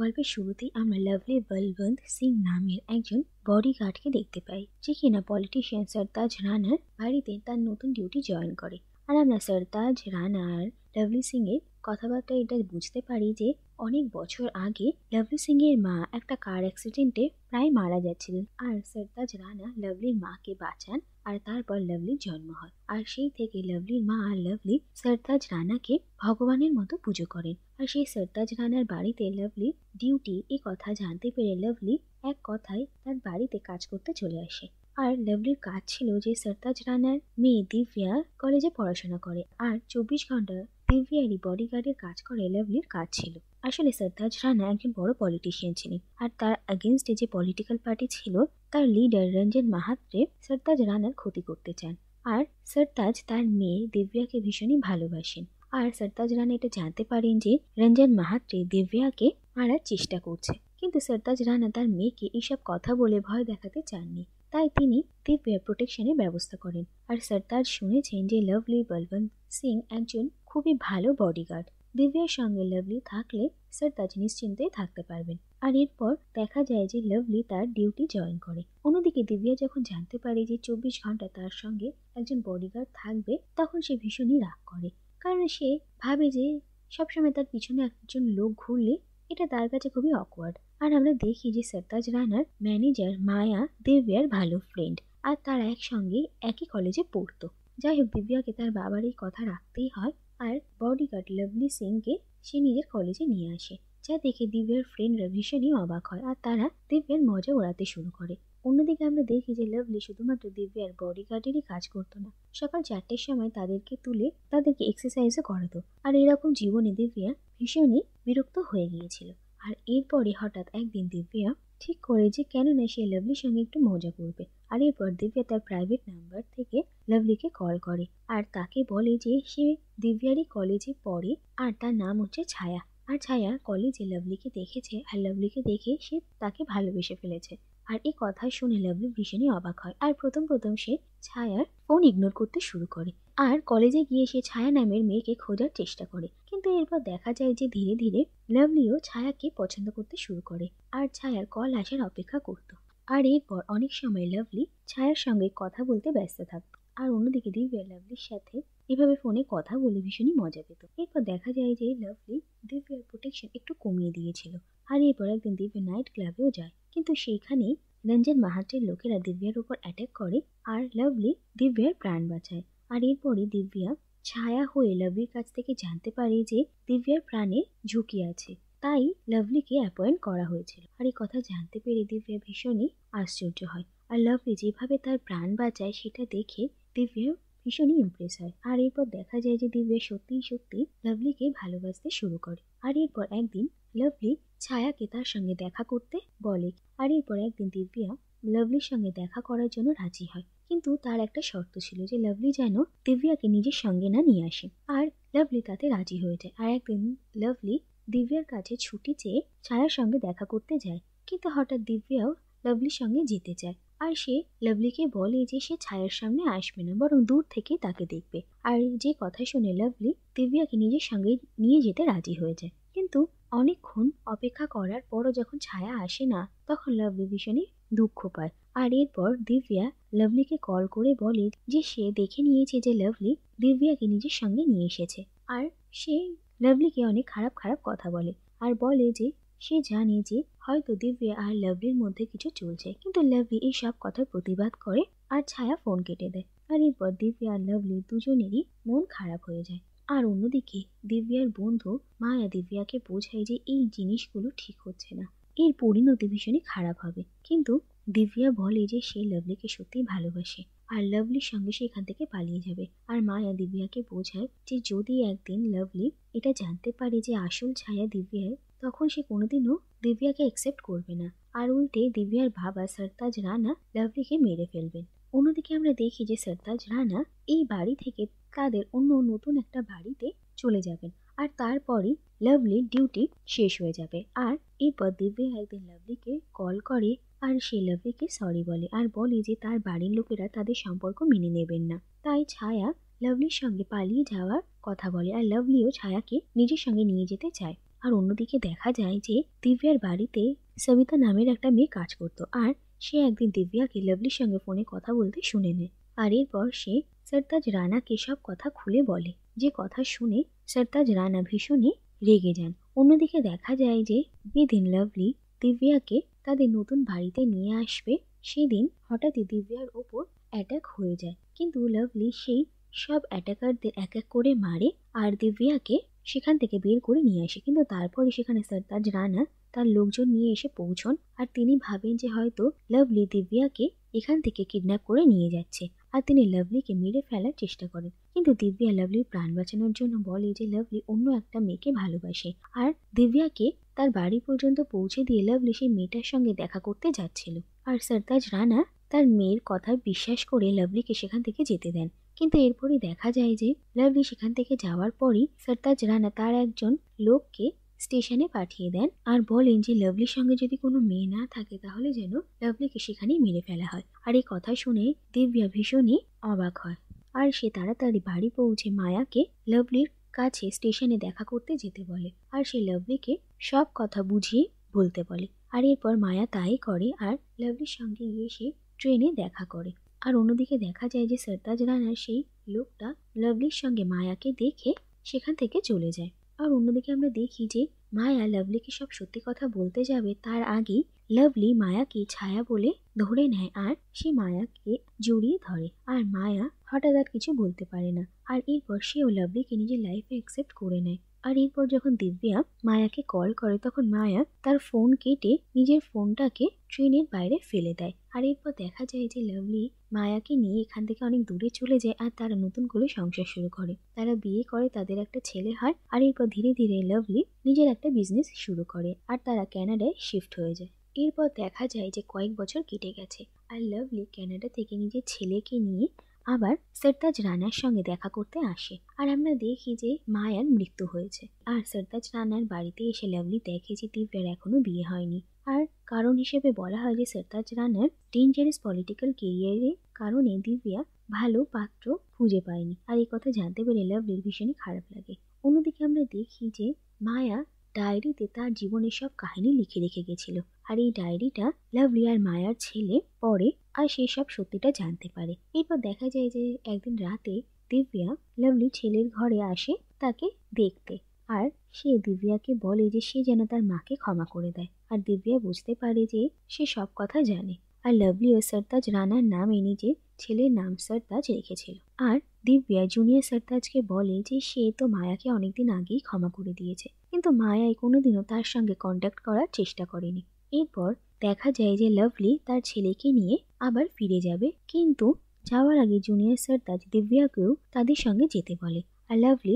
গল্পের শুরুতেই আমরা লাভলি বলবন্ত সিং নামের একজন বডিগার্ডকে দেখতে পাই, যে কিনা পলিটিশিয়ান সরতাজ রানার বাড়িতে তার নতুন ডিউটি জয়েন করে। আর আমরা সরতাজ রানা আর লাভলি সিং এর কথাবার্তা এটা বুঝতে পারি যে অনেক বছর আগে লাভলি সিং এর মা একটা কার অ্যাক্সিডেন্টে প্রায় মারা যাচ্ছিলেন, আর সরতাজ রানা লাভলির মাকে বাঁচান। আর তারপর লাভলির জন্ম হয়, আর সেই থেকে লাভলির মা আর লাভলি সরতাজ রানাকে ভগবানের মতো পুজো করেন। আর সেই সরতাজ রানার বাড়িতে লাভলি ডিউটি এই কথা জানতে পেরে লাভলি এক কথায় তার বাড়িতে কাজ করতে চলে আসে। আর লাভলির কাজ ছিল যে সরতাজ রানার মেয়ে দিব্যা কলেজে পড়াশোনা করে, আর 24 ঘন্টা দিব্যারই বডিগার্ডের কাজ করে লাভলির কাজ ছিল। আসলে সরতাজ রানা একজন বড় পলিটিশিয়ান ছিলেন, আর তার এগেনস্টে যে পলিটিক্যাল পার্টি ছিল তার লিডার রঞ্জন মাহাত্রে সরতাজ রানার ক্ষতি করতে চান। আর সরতাজ তার মেয়ে দিব্যাকে ভীষণই ভালোবাসেন। আর সরতাজ রানা এটা জানতে পারেন যে রঞ্জন মাহাত্রে দিব্যাকে মারার চেষ্টা করছে, কিন্তু সরতাজ রানা তার মেয়েকে এইসব কথা বলে ভয় দেখাতে চাননি, তাই তিনি দিব্যার প্রোটেকশনের ব্যবস্থা করেন। আর সরতাজ শুনেছেন যে লাভলি বলবন্ত সিং একজন খুবই ভালো বডিগার্ড। দিব্যার সঙ্গে লাভলি থাকলে সরতাজ নিশ্চিন্তে থাকতে পারবেন। আর এরপর দেখা যায় যে লাভলি তার ডিউটি জয়েন করে। অন্যদিকে দিব্যা যখন জানতে পারে যে 24 ঘন্টা তার সঙ্গে একজন বডিগার্ড থাকবে, তখন সে ভীষণই রাগ করে, কারণ সে ভাবে যে সবসময় তার পিছনে একজন লোক ঘুরলে এটা তার কাছে খুবই অকওয়ার্ড। আর আমরা দেখি যে সরতাজ রানার ম্যানেজার মায়া দিব্যার ভালো ফ্রেন্ড, আর তারা একসঙ্গে একই কলেজে পড়তো। যাই হোক, দিব্যাকে তার বাবার এই কথা রাখতেই হয়, আর বডিগার্ড লাভলি সিংকে সে নিজের কলেজে নিয়ে আসে, যা দেখে দিব্যার ফ্রেন্ডরা ভীষণই অবাক হয়, আর তারা দিব্যার মজা ওড়াতে শুরু করে। অন্যদিকে আমরা দেখি যে লাভলি শুধুমাত্র দিব্যার বডিগার্ডেরই কাজ করতো না, সকাল 4টের সময় তাদেরকে তুলে তাদেরকে এক্সারসাইজও করাতো। আর এরকম জীবনে দিব্যা ভীষণই বিরক্ত হয়ে গিয়েছিল। আর এরপরে হঠাৎ একদিন দিব্যা ঠিক করে যে কেননা সে লাভলির সঙ্গে একটু মজা করবে। আর এরপর দিব্যা তার প্রাইভেট নাম্বার থেকে লাভলিকে কল করে, আর তাকে বলে যে সে দিব্যারই কলেজে পড়ে, আর তার নাম হচ্ছে ছায়া। আর ছায়া কলেজে লাভলিকে দেখেছে, আর লাভলিকে দেখে সে তাকে ভালোবেসে ফেলেছে। আর এই কথা শুনে লাভলি ভীষণই অবাক হয়, আর প্রথম প্রথম সে ছায়ার ফোন ইগনোর করতে শুরু করে, আর কলেজে গিয়ে সে ছায়া নামের মেয়েকে খোঁজার চেষ্টা করে। কিন্তু এরপর দেখা যায় যে ধীরে ধীরে লাভলিও ছায়াকে পছন্দ করতে শুরু করে, আর ছায়ার কল আসার অপেক্ষা করত। আর এরপর অনেক সময় লাভলি ছায়ার সঙ্গে কথা বলতে ব্যস্ত থাকতো, আর অন্যদিকে দিব্যা লাভলির সাথে এভাবে ফোনে কথা বলে ভীষণই মজা পেত। এরপর দেখা যায় যে লাভলি দিব্যার প্রোটেকশন একটু কমিয়ে দিয়েছিল। আর এরপর একদিন দিব্যা নাইট ক্লাবেও যায়, কিন্তু সেইখানেই রঞ্জন মাহাত্রের লোকেরা দিব্যার উপর অ্যাটাক করে, আর লাভলি দিব্যার প্রাণ বাঁচায়। আর এরপরই দিব্যা ছায়া হয়ে লাভলির কাছ থেকে জানতে পারে যে দিব্যার প্রাণে ঝুঁকি আছে, তাই লাভলিকে অ্যাপয়েন্ট করা হয়েছিল। আর এই কথা জানতে পেরে দিব্যা ভীষণই আশ্চর্য হয়, আর লাভলি যেভাবে তার প্রাণ বাঁচায় সেটা দেখে দিব্যা ভীষণই ইমপ্রেস হয়। আর এরপর দেখা যায় যে দিব্যা সত্যিই সত্যি লাভলিকে ভালোবাসতে শুরু করে। আর এরপর একদিন লাভলি ছায়াকে তার সঙ্গে দেখা করতে বলে, আর এরপর একদিন দিব্যা লাভলির সঙ্গে দেখা করার জন্য রাজি হয়, কিন্তু তার একটা শর্ত ছিল যে লাভলি যেন দিব্যাকে নিজের সঙ্গে না নিয়ে আসে। আর লাভলি তাতে রাজি হয়ে যায়। আর একদিন লাভলি দিব্যার কাছে ছুটি চেয়ে ছায়ার সঙ্গে দেখা করতে যায়, কিন্তু হঠাৎ দিব্যাও লাভলির সঙ্গে যেতে চায়। আর সে লাভলিকে বলে যে সে ছায়ার সামনে আসবে না, বরং দূর থেকে তাকে দেখবে। আর যে কথা শুনে লাভলি দিব্যাকে নিজের সঙ্গে নিয়ে যেতে রাজি হয়ে যায়। কিন্তু অনেকক্ষণ অপেক্ষা করার পরও যখন ছায়া আসে না, তখন লাভলি ভীষণই দুঃখ পায়। আর এরপর দিব্যা লাভলিকে কল করে বলে যে সে দেখে নিয়েছে যে লাভলি দিব্যাকে নিজের সঙ্গে নিয়ে এসেছে। আর সে লাভলিকে অনেক খারাপ খারাপ কথা বলে, আর বলে যে সে জানে যে হয়তো দিব্যা আর লাভলির মধ্যে কিছু চলছে, কিন্তু লাভলি এই সব কথার প্রতিবাদ করে, আর ছায়া ফোন কেটে দেয়। আর এরপর দিব্যা আর লাভলি দুজনেরই মন খারাপ হয়ে যায়। আর অন্যদিকে দিব্যার বন্ধু মায়া দিব্যাকে বোঝায় যে এই জিনিসগুলো ঠিক হচ্ছে না, এর পরিণতি ভীষণই খারাপ হবে। কিন্তু দিব্যা বলে যে সে লাভলিকে সত্যিই ভালোবাসে, আর লাভলির সঙ্গে সে এখান থেকে পালিয়ে যাবে। আর মায়া দিব্যাকে বোঝায় যে যদি একদিন লাভলি এটা জানতে পারে যে আসল ছায়া দিব্যার, তখন সে কোনোদিনও দিব্যাকে অ্যাকসেপ্ট করবে না, আর উল্টে দিব্যার বাবা সরতাজ রানা লাভলিকে মেরে ফেলবেন। অন্যদিকে আমরা দেখি যে সরতাজ রানা এই বাড়ি থেকে তাদের অন্য নতুন একটা বাড়িতে চলে যাবেন, আর তারপরই লাভলির ডিউটি শেষ হয়ে যাবে। আর এরপর দিব্যা একদিন লাভলিকে কল করে, আর সে লাভলিকে সরি বলে, আর বলে যে তার বাড়ির লোকেরা তাদের সম্পর্ক মেনে নেবেন না। তাই ছায়া লাভলির সঙ্গে পালিয়ে যাওয়ার কথা বলে, আর লাভলিও ছায়াকে নিজের সঙ্গে নিয়ে যেতে চায়। আর অন্যদিকে দেখা যায় যে দিব্যার বাড়িতে সবিতা নামের একটা মেয়ে কাজ করতো, আর সে একদিন দিব্যাকে লাভলির সঙ্গে ফোনে কথা বলতে শুনে নেয়। আর এরপর সে সরতাজ রানাকে সব কথা খুলে বলে, যে কথা শুনে সরতাজ রানা ভীষণই রেগে যান। অন্যদিকে দেখা যায় যে যেদিন লাভলি দিব্যাকে তাদের নতুন বাড়িতে নিয়ে আসবে সেদিন হঠাৎই দিব্যার ওপর অ্যাটাক হয়ে যায়, কিন্তু লাভলি সেই সব অ্যাটাকারদের এক এক করে মারে আর দিব্যাকে সেখান থেকে বের করে নিয়ে আসে। কিন্তু তারপরে সেখানে সরতাজ রানা তার লোকজন নিয়ে এসে পৌঁছন, আর তিনি ভাবেন যে হয়তো লাভলি দিব্যাকে এখান থেকে কিডন্যাপ করে নিয়ে যাচ্ছে, আর তিনি লাভলিকে মেরে ফেলার চেষ্টা করেন। কিন্তু দিব্যা লাভলির প্রাণ বাঁচানোর জন্য বলে যে লাভলি অন্য একটা মেয়েকে ভালোবাসে, আর দিব্যাকে তার বাড়ি পর্যন্ত পৌঁছে দিয়ে লাভলি সেই মেয়েটার সঙ্গে দেখা করতে যাচ্ছিল। আর সরতাজ রানা তার মেয়ের কথা বিশ্বাস করে লাভলিকে সেখান থেকে যেতে দেন। কিন্তু এরপরই দেখা যায় যে লাভলি সেখান থেকে যাওয়ার পরই সরতাজ রানা তার একজন লোককে স্টেশনে পাঠিয়ে দেন আর বলেন যে লাভলির সঙ্গে যদি কোনো মেয়ে না থাকে তাহলে যেন লাভলিকে সেখানেই মেরে ফেলা হয়। আর এই কথা শুনে দিব্যা ভীষণই অবাক হয়, আর সে তাড়াতাড়ি বাড়ি পৌঁছে মায়াকে লাভলির কাছে স্টেশনে দেখা করতে যেতে বলে, আর সে লাভলিকে সব কথা বুঝিয়ে বলতে বলে। আর এরপর মায়া তাই করে আর লাভলির সঙ্গে গিয়ে সে ট্রেনে দেখা করে। আর অন্যদিকে দেখা যায় যে সরতাজ রানার সেই লোকটা লাভলির সঙ্গে মায়াকে দেখে সেখান থেকে চলে যায়। আর অন্যদিকে আমরা দেখি যে মায়া লাভলিকে সব সত্যি কথা বলতে যাবে তার আগেই লাভলি মায়াকে ছায়া বলে ধরে নেয় আর সে মায়াকে জড়িয়ে ধরে, আর মায়া হঠাৎ আর কিছু বলতে পারে না। আর এরপর সেও লাভলিকে নিজের লাইফে অ্যাকসেপ্ট করে নেয়। আর এরপর যখন দিব্যা মায়াকে কল করে তখন মায়া তার ফোন কেটে নিজের ফোনটাকে ট্রেনের বাইরে ফেলে দেয়। আর এরপর দেখা যায় যে লাভলি মায়াকে নিয়ে এখান থেকে অনেক দূরে চলে যায় আর তারা নতুন করে সংসার শুরু করে, তারা বিয়ে করে, তাদের একটা ছেলে হয়। আর এরপর ধীরে ধীরে লাভলি নিজের একটা বিজনেস শুরু করে আর তারা ক্যানাডায় শিফট হয়ে যায়। এরপর দেখা যায় যে কয়েক বছর কেটে গেছে আর লাভলি ক্যানাডা থেকে নিজের ছেলেকে নিয়ে আবার সরতাজ রানার সঙ্গে দেখা করতে আসে। আর আমরা দেখি যে মায়ার মৃত্যু হয়েছে, আর সরতাজ রানার বাড়িতে এসে লাভলি দেখে যে দিব্যার এখনো বিয়ে হয়নি। আর কারণ হিসেবে বলা হয় যে সরতাজ রানার ডেঞ্জারাস পলিটিক্যাল কেরিয়ারের কারণে দিব্যা ভালো পাত্র খুঁজে পায়নি। আর এই কথা জানতে পেরে লাভলির ভীষণই খারাপ লাগে। অন্যদিকে আমরা দেখি যে মায়া ডায়েরিতে তার জীবনের সব কাহিনী লিখে রেখে গেছিল, আর এই ডায়েরিটা লাভলি আর মায়ার ছেলে পড়ে আর সেই সব সত্যিটা জানতে পারে। এরপর দেখা যায় যে একদিন রাতে দিব্যা লাভলি ছেলের ঘরে আসে তাকে দেখতে, আর সে দিব্যাকে বলে যে সে যেন তার মাকে ক্ষমা করে দেয়। আর দিব্যা বুঝতে পারে যে সে সব কথা জানে, আর লাভলিও সরতাজ রানার নামে নিজের ছেলের নাম সরতাজ রেখেছিল। আর দিব্যা জুনিয়র সরতাজকে বলে যে সে তো মায়াকে অনেকদিন আগেই ক্ষমা করে দিয়েছে, কিন্তু মায়াই কোনোদিনও তার সঙ্গে কন্ট্যাক্ট করার চেষ্টা করেনি। এরপর দেখা যায় যে লাভলি তার ছেলেকে নিয়ে আবার ফিরে যাবে, কিন্তু যাওয়ার আগে জুনিয়র সরতাজ দিব্যাকেও তাদের সঙ্গে যেতে বলে। আর লাভলি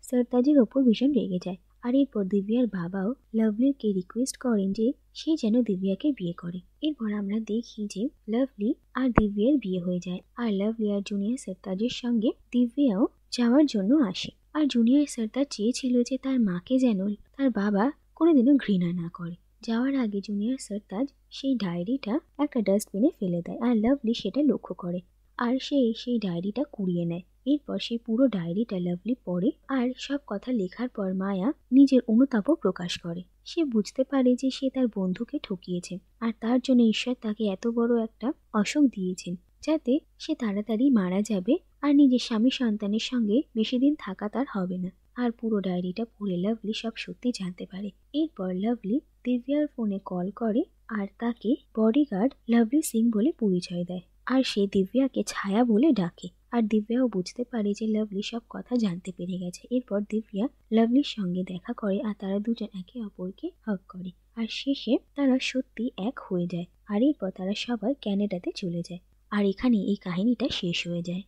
সরতাজের ওপর ভীষণ রেগে যায়। আর এরপর দিব্যার বাবাও লাভলিকে রিকোয়েস্ট করেন যে সে যেন দিব্যাকে বিয়ে করে। এরপর আমরা দেখি যে লাভলি আর দিব্যার বিয়ে হয়ে যায়, আর লাভলি আর জুনিয়র সরতাজের সঙ্গে দিব্যাও যাওয়ার জন্য আসে। আর জুনিয়র সরতাজ চেয়েছিল যে তার মাকে যেন তার বাবা কোনোদিনও ঘৃণা না করে। যাওয়ার আগে জুনিয়র সরতাজ সেই ডায়েরিটা একটা ডাস্টবিনে ফেলে দেয়, আর লাভলি সেটা লক্ষ্য করে আর সে সেই ডায়েরিটা কুড়িয়ে নেয়। এরপর সেই পুরো ডায়েরিটা লাভলি পড়ে, আর সব কথা লেখার পর মায়া নিজের অনুতাপও প্রকাশ করে। সে বুঝতে পারে যে সে তার বন্ধুকে ঠকিয়েছে, আর তার জন্য ঈশ্বর তাকে এত বড় একটা অসুখ দিয়েছেন যাতে সে তাড়াতাড়ি মারা যাবে আর নিজের স্বামী সন্তানের সঙ্গে বেশি দিন থাকা তার হবে না। আর পুরো ডায়েরিটা পড়ে লাভলি সব সত্যি জানতে পারে। এরপর লাভলি দিব্যার ফোনে কল করে আর তাকে বডিগার্ড লাভলি সিং বলে পরিচয় দেয়, আর সে দিব্যাকে ছায়া বলে ডাকে। আর দিব্যাও বুঝতে পারে যে লাভলি সব কথা জানতে পেরে গেছে। এরপর দিব্যা লাভলির সঙ্গে দেখা করে আর তারা দুজন একে অপরকে হাগ করে, আর শেষে তারা সত্যি এক হয়ে যায়। আর এরপর তারা সবাই ক্যানাডাতে চলে যায়, আর এখানে এই কাহিনীটা শেষ হয়ে যায়।